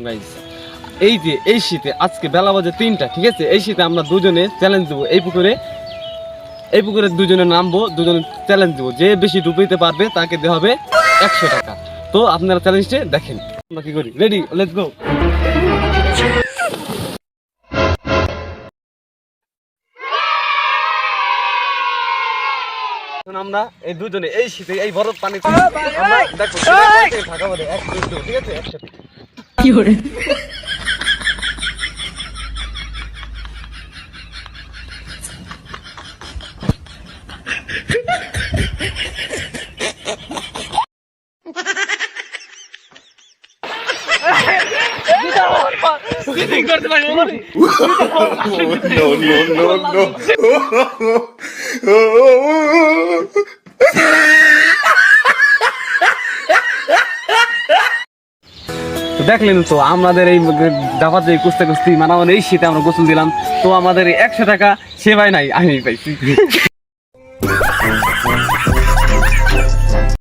Guys, এই যে এই শীতে আজকে বেলা বাজে 3টা, ঠিক আছে? এই শীতে আমরা দুজনে চ্যালেঞ্জ দেবো এই পুকুরে দুজনে নামবো, দুজনে চ্যালেঞ্জ দেবো। যে বেশি ডুবাইতে পারবে তাকে দেওয়া হবে 100 টাকা। তো আপনারা চ্যালেঞ্জটা দেখেন আমরা কি করি। Ready, let's go. আমরা এই দুজনে এই শীতে এই বরফ পানি আমরা দেখো ঢাকা বাদে 1 ঠিক আছে একসাথে। কি করে দেখলেন তো আমাদের এই দাবাত যে কুস্তি মানামানি এই শীতে আমরা গোসল দিলাম। তো আমাদের 100 টাকা সে ভাই নাই, আমি পাইছি।